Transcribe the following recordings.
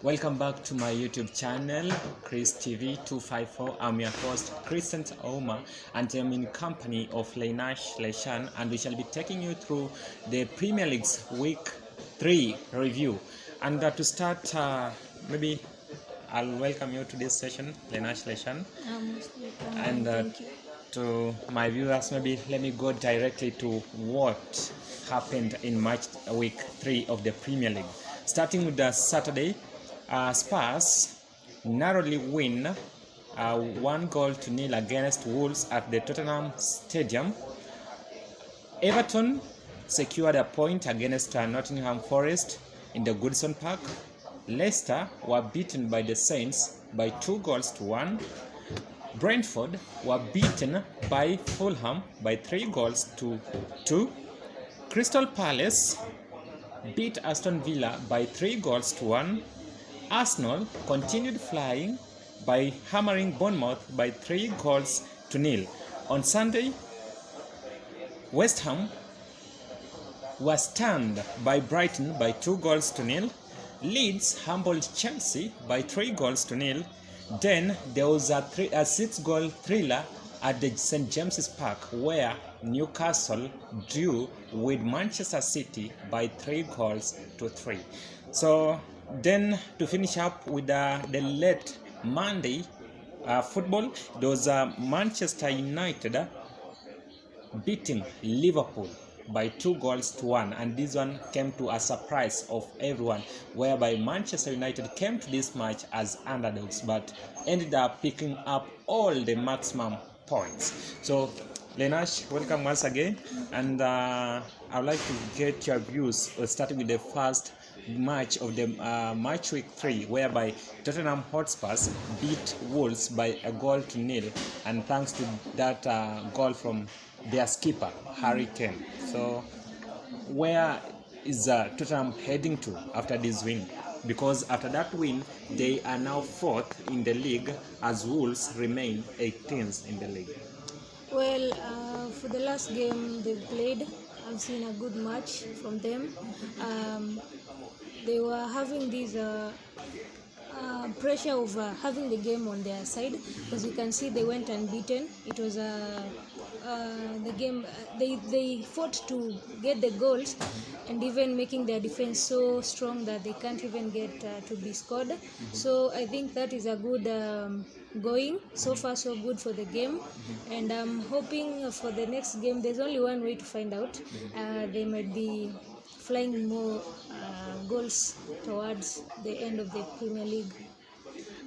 Welcome back to my YouTube channel, Chris TV 254. I'm your host, Crescent Oma, and I'm in company of Leinash Leshan, and we shall be taking you through the Premier League's Week 3 review. And to start, maybe I'll welcome you to this session, Leinash Leshan. And Thank you. to my viewers, maybe let me go directly to what happened in match week 3 of the Premier League. Starting with the Saturday, Spurs narrowly win 1-0 against Wolves at the Tottenham Stadium. Everton secured a point against Nottingham Forest in the Goodison Park. Leicester were beaten by the Saints by 2-1. Brentford were beaten by Fulham by 3-2. Crystal Palace beat Aston Villa by 3-1. Arsenal continued flying by hammering Bournemouth by 3-0. On Sunday, West Ham was stunned by Brighton by 2-0. Leeds humbled Chelsea by 3-0. Then there was a 6-goal thriller at the St. James's Park where Newcastle drew with Manchester City by 3-3. So then to finish up with the late Monday football, there was Manchester United beating Liverpool by 2-1, and this one came to a surprise of everyone, whereby Manchester United came to this match as underdogs but ended up picking up all the maximum points. So Lenash, welcome once again, and I would like to get your views, starting with the first match of the match week 3, whereby Tottenham Hotspurs beat Wolves by 1-0, and thanks to that goal from their skipper Harry Kane. So where is Tottenham heading to after this win? Because after that win, they are now 4th in the league, as Wolves remain 18th in the league. Well, for the last game they've played, I've seen a good match from them. They were having this pressure of having the game on their side, because you can see they went unbeaten. It was the game they fought to get the goals, and even making their defense so strong that they can't even get to be scored. So I think that is a good going. So far so good for the game, and I'm hoping for the next game. There's only one way to find out. They might be flying more goals towards the end of the Premier League.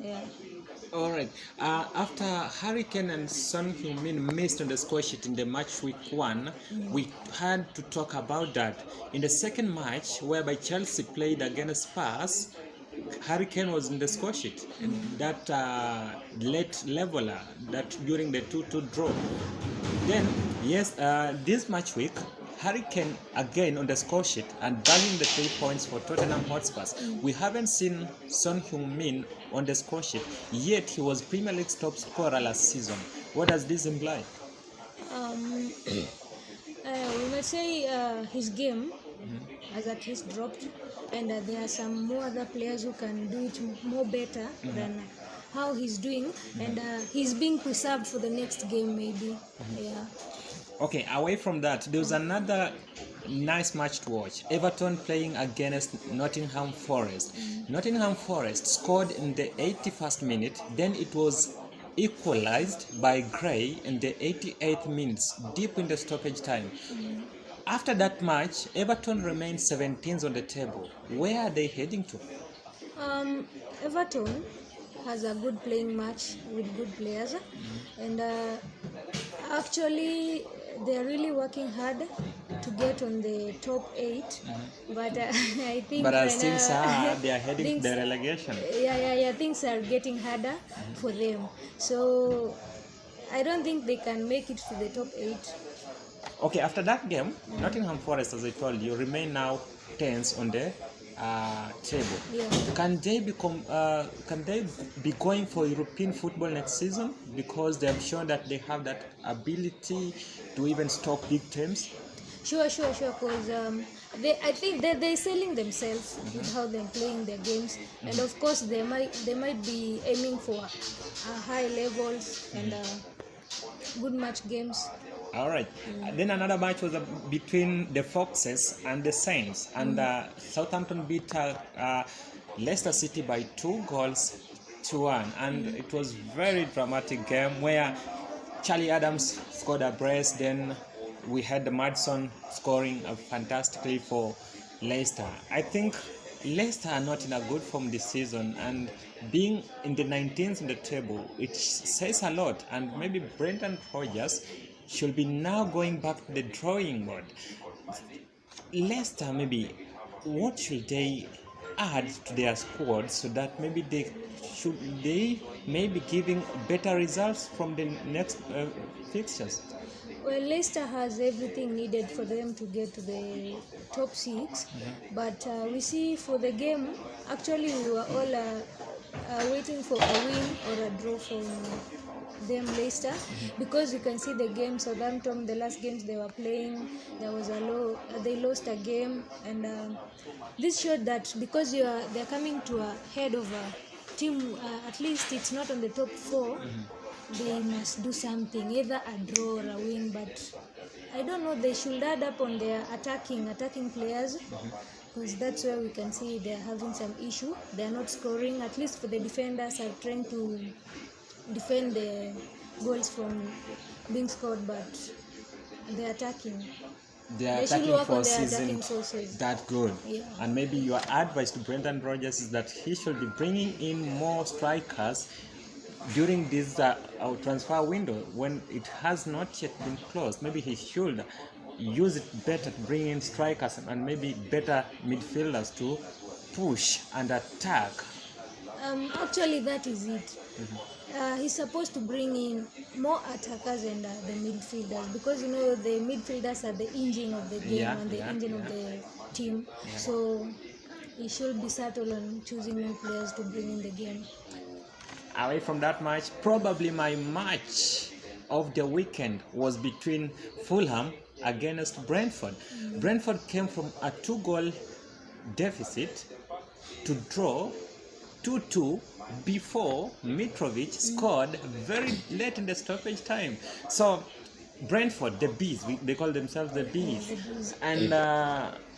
Yeah. All right. After Harry Kane and Son Heung-min missed on the score sheet in the match week 1, we had to talk about that. In the second match, whereby Chelsea played against Spurs, Harry Kane was in the score sheet, and that late leveler that during the 2-2 draw. Then, yes, this match week, Harry Kane again on the score sheet and bagging the 3 points for Tottenham Hotspurs. We haven't seen Son Heung-min on the score sheet, yet he was Premier League's top scorer last season. What does this imply? We might say his game has at least dropped, and there are some more other players who can do it more better than how he's doing, and he's being preserved for the next game maybe. Yeah. Okay, away from that, there was another nice match to watch. Everton playing against Nottingham Forest. Nottingham Forest scored in the 81st minute, then it was equalized by Gray in the 88th minute, deep in the stoppage time. After that match, Everton remained 17th on the table. Where are they heading to? Everton has a good playing match with good players, and actually they're really working hard to get on the top 8, but I think But as things are, they are heading things, to the relegation. Yeah, things are getting harder for them, so I don't think they can make it to the top 8. Okay, after that game, Nottingham Forest, as I told you, remain now 10th on the table. Yeah. Can they be going for European football next season, because they have shown that they have that ability to even stop big teams? Sure. Because I think they're selling themselves with how they're playing their games, and of course they might be aiming for high levels and good match games. All right. Then another match was between the Foxes and the Saints, and Southampton beat Leicester City by 2 goals to 1, and it was very dramatic game where Charlie Adams scored a brace. Then we had Madison scoring fantastically for Leicester. I think Leicester are not in a good form this season, and being in the 19th in the table, it says a lot. And maybe Brendan Rodgers should be now going back to the drawing board. Leicester, maybe, what should they add to their squad so that maybe they may be giving better results from the next fixtures? Well, Leicester has everything needed for them to get to the top 6, but we see for the game, actually we were all waiting for a win or a draw from them, Leicester, because you can see the game. Southampton, the last games they were playing, there was they lost a game, and this showed that because they're coming to a head of a team, at least it's not on the top 4. They must do something, either a draw or a win. But I don't know, they should add up on their attacking players, because that's where we can see they're having some issue. They're not scoring, at least for the defenders are trying to defend the goals from being scored, but they're attacking. Their They should attacking work on force their isn't attacking forces. that good. Yeah. And maybe your advice to Brendan Rodgers is that he should be bringing in more strikers during this transfer window when it has not yet been closed. Maybe he should use it better to bring in strikers and maybe better midfielders to push and attack. Actually, that is it. He's supposed to bring in more attackers and the midfielders, because the midfielders are the engine of the game and the engine of the team. So he should be subtle on choosing new players to bring in the game. Away from that match, probably my match of the weekend was between Fulham against Brentford. Brentford came from a 2-goal deficit to draw 2-2 before Mitrovic scored very late in the stoppage time. So Brentford, the Bees, they call themselves the Bees. And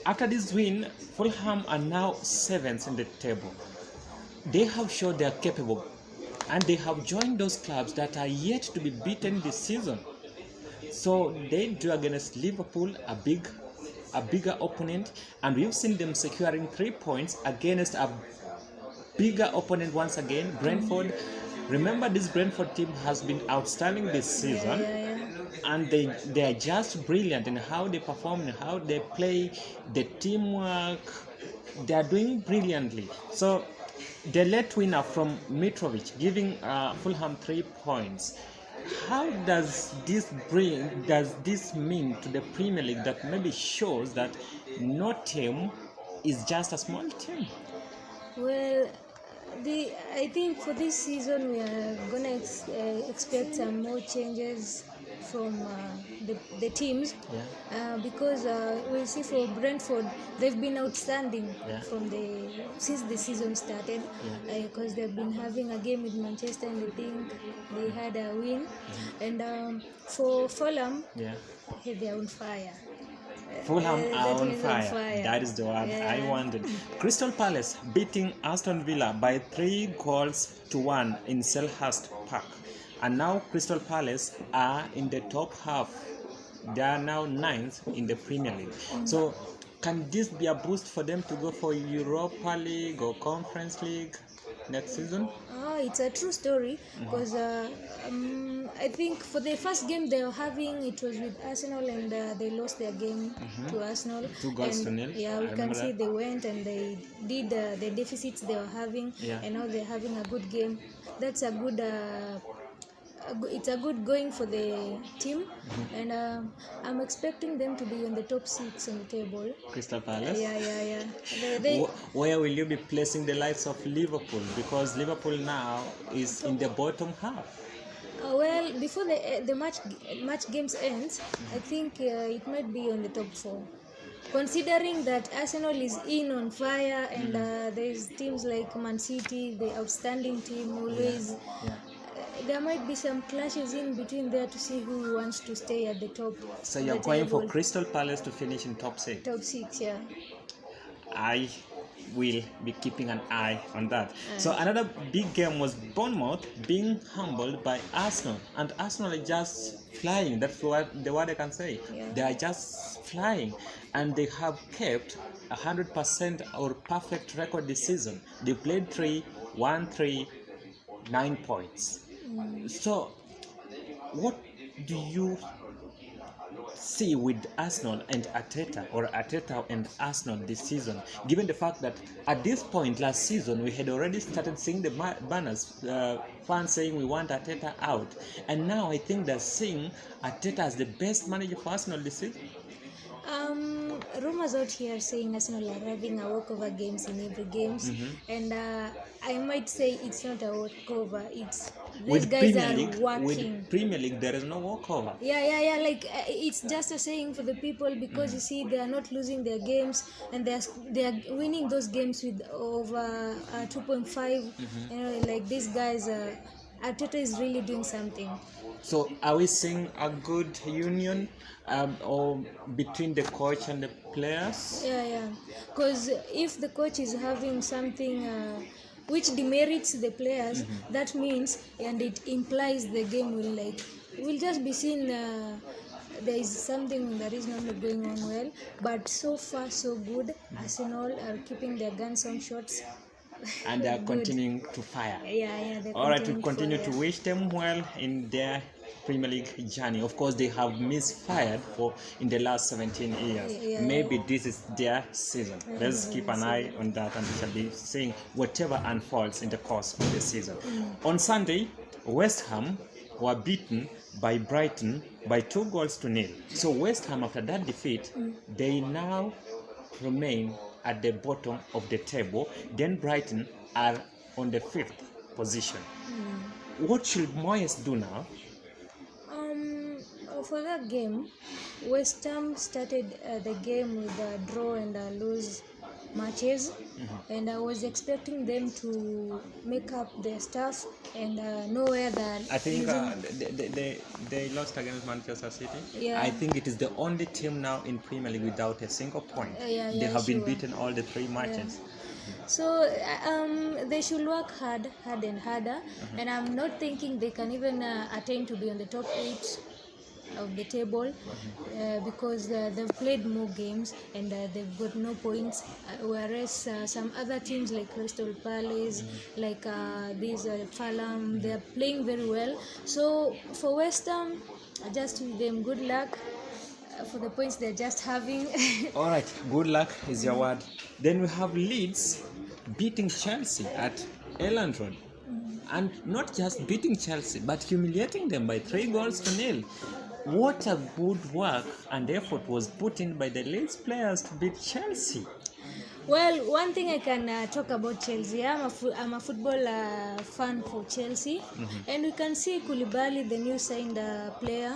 after this win, Fulham are now 7th in the table. They have shown they are capable, and they have joined those clubs that are yet to be beaten this season. So they drew against Liverpool, a bigger opponent, and we've seen them securing 3 points against a bigger opponent once again, Brentford. Remember, this Brentford team has been outstanding this season, and they are just brilliant in how they perform, and how they play, the teamwork. They are doing brilliantly. So the late winner from Mitrovic, giving Fulham 3 points. How does this mean to the Premier League that maybe shows that no team is just a small team? Well, I think for this season we are gonna expect some more changes from the teams, because we'll see for Brentford, they've been outstanding since the season started, because they've been having a game with Manchester, and I think they had a win. And for Fulham, they're on fire. Fulham are on fire. That is the word I wanted. Crystal Palace beating Aston Villa by 3-1 in Selhurst Park. And now Crystal Palace are in the top half. They are now 9th in the Premier League. So can this be a boost for them to go for Europa League or Conference League next season? It's a true story, because I think for the first game they were having, it was with Arsenal, and they lost their game to Arsenal. 2-0. Yeah, we can see they went and they did the deficits they were having, and now they're having a good game. That's a good. It's a good going for the team, and I'm expecting them to be on the top 6 on the table. Crystal Palace? Yeah. Where will you be placing the likes of Liverpool? Because Liverpool now is in the bottom half. Well, before the match games ends, I think it might be on the top four. Considering that Arsenal is in on fire and there's teams like Man City, the outstanding team, always. Yeah. There might be some clashes in between there to see who wants to stay at the top. So of you're the going for table. Crystal Palace to finish in top 6. Top 6, yeah. I will be keeping an eye on that. So another big game was Bournemouth being humbled by Arsenal, and Arsenal are just flying. That's what the word I can say. Yeah. They are just flying, and they have kept 100% or perfect record this season. They played 3, won 3, 9 points. So, what do you see with Arsenal and Arteta, or Arteta and Arsenal this season, given the fact that at this point last season we had already started seeing the banners, fans saying we want Arteta out, and now I think they're seeing Arteta as the best manager for Arsenal this season? Rumors out here saying Arsenal are having a walkover games in every games, and I might say it's not a walkover. It's these guys are working. With Premier League, there is no walkover. Yeah. Like it's just a saying for the people because you see they are not losing their games and they are winning those games with over 2.5. You know, like these guys. Arteta is really doing something. So, are we seeing a good union or between the coach and the players? Yeah. Because if the coach is having something which demerits the players, that means and it implies the game will just be seen. There is something that is not going on well, but so far so good. Arsenal are keeping their guns on shots. And they are continuing to fire. Yeah. All right, we continue to wish them well in their Premier League journey. Of course, they have misfired in the last 17 years. Maybe this is their season. Let's keep an eye on that, and we shall be seeing whatever unfolds in the course of the season. On Sunday, West Ham were beaten by Brighton by 2-0. So West Ham, after that defeat, they now remain at the bottom of the table. Then Brighton are on the 5th position. What should Moyes do now? For that game, West Ham started the game with a draw and a lose matches, and I was expecting them to make up their stuff and know where that. I think they lost against Manchester City. Yeah. I think it is the only team now in Premier League without a single point. They have been beaten all the 3 matches. So they should work harder and harder, and I'm not thinking they can even attain to be on the top 8 of the table because they've played more games and they've got no points, whereas some other teams like Crystal Palace, like these Fulham, they're playing very well. So for West Ham, I just wish them good luck for the points they're just having. All right, good luck is your word. Then we have Leeds beating Chelsea at Elland Road. And not just beating Chelsea, but humiliating them by 3-0. What a good work and effort was put in by the Leeds players to beat Chelsea. Well, one thing I can talk about Chelsea, I'm a football fan for Chelsea, and we can see Koulibaly, the new signed player,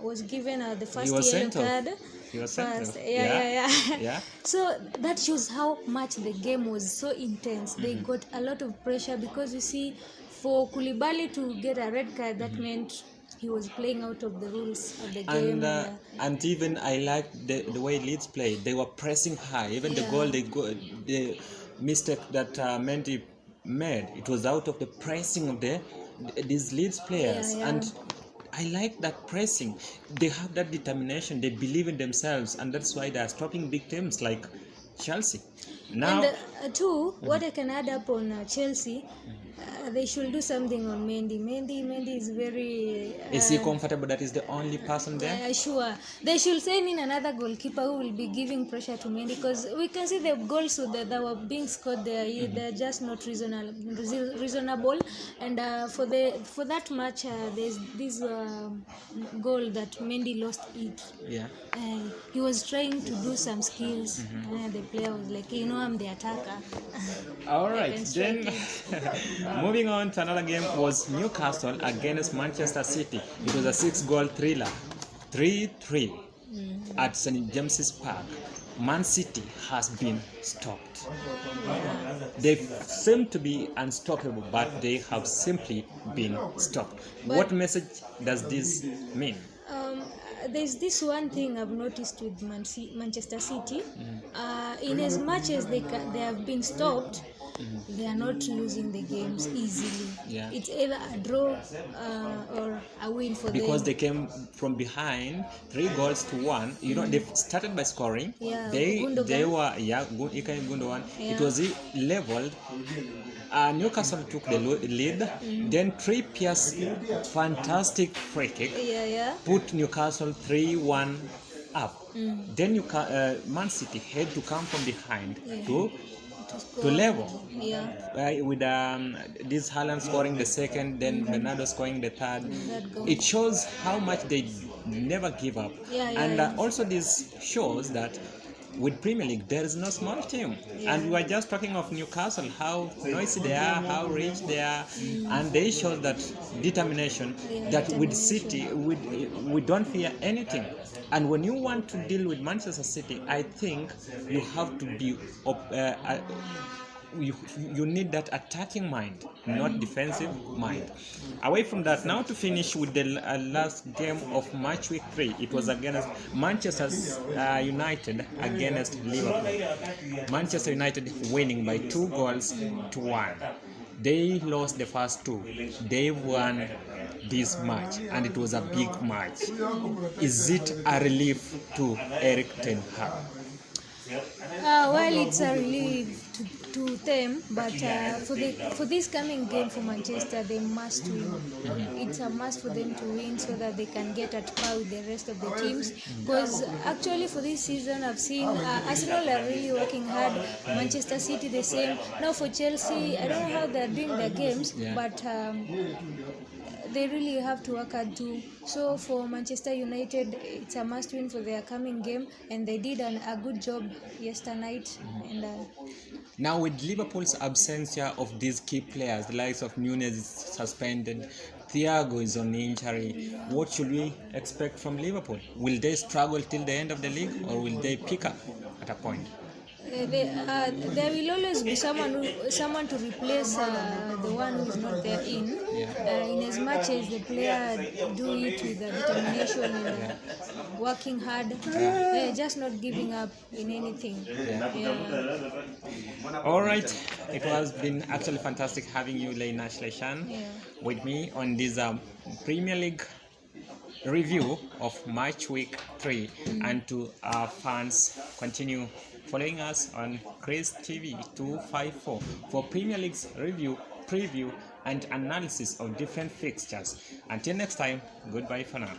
was given the first yellow card. He was sent off. Yeah. So that shows how much the game was so intense. They got a lot of pressure because you see, for Koulibaly to get a red card, that meant he was playing out of the rules of the game. And even I liked the way Leeds played. They were pressing high. Even the goal, the mistake that Mendy made, it was out of the pressing of these Leeds players. And I like that pressing. They have that determination. They believe in themselves, and that's why they are stopping big teams like Chelsea. Now, and what I can add up on Chelsea, they should do something on Mendy. Mendy is very. Is he comfortable that he's the only person there? Sure. They should send in another goalkeeper who will be giving pressure to Mendy, because we can see the goals that were being scored there. They're just not reasonable. And for that match, there's this goal that Mendy lost it. Yeah. He was trying to do some skills. The player was like, I'm the attacker. All right, can then strike moving on to another game was Newcastle against Manchester City. It was a 6-goal thriller, 3-3 at St James's Park. Man City has been stopped. They seem to be unstoppable, but they have simply been stopped. What message does this mean? There's this one thing I've noticed with Manchester City. In as much as they have been stopped, they are not losing the games easily. Yeah. It's either a draw or a win for Because them. they came from behind 3-1. You know, they started by scoring. Yeah, They Gundogan. were Ilkay Gundogan. Yeah. It was leveled. Newcastle took the lead. Then Trippier's fantastic free kick Yeah. put Newcastle 3-1 up. Then Man City had to come from behind to level. Yeah. With this Haaland scoring the second, then Bernardo scoring the third. That goal. It shows how much they never give up. And also this shows that with Premier League there is no small team. And we were just talking of Newcastle, how noisy they are, how rich they are, and they show that determination that with City we don't fear anything. And when you want to deal with Manchester City, I think you have to be you need that attacking mind, not defensive mind. Away from that, now to finish with the last game of Matchweek 3, it was against Manchester United against Liverpool. Manchester United winning by 2-1. They lost the first two. They won this match, and it was a big match. Is it a relief to Eric Ten Hag? Well, it's a relief to them, but for this coming game for Manchester, they must win. It's a must for them to win so that they can get at par with the rest of the teams. Because actually for this season, I've seen Arsenal are really working hard, Manchester City the same. Now for Chelsea, I don't know how they're doing their games, but they really have to work hard too. So for Manchester United, it's a must win for their coming game, and they did a good job yesterday night. And now with Liverpool's absence of these key players, the likes of Nunez is suspended, Thiago is on injury, what should we expect from Liverpool? Will they struggle till the end of the league, or will they pick up at a point? there will always be someone to replace the one who is not there in as much as the player do it with determination and working hard, just not giving up in anything. All right, it has been actually fantastic having you, Leina Shleshan, with me on this Premier League review of Match Week 3. And to our fans, continue following us on Chris TV 254 for Premier League's review, preview, and analysis of different fixtures. Until next time, goodbye for now.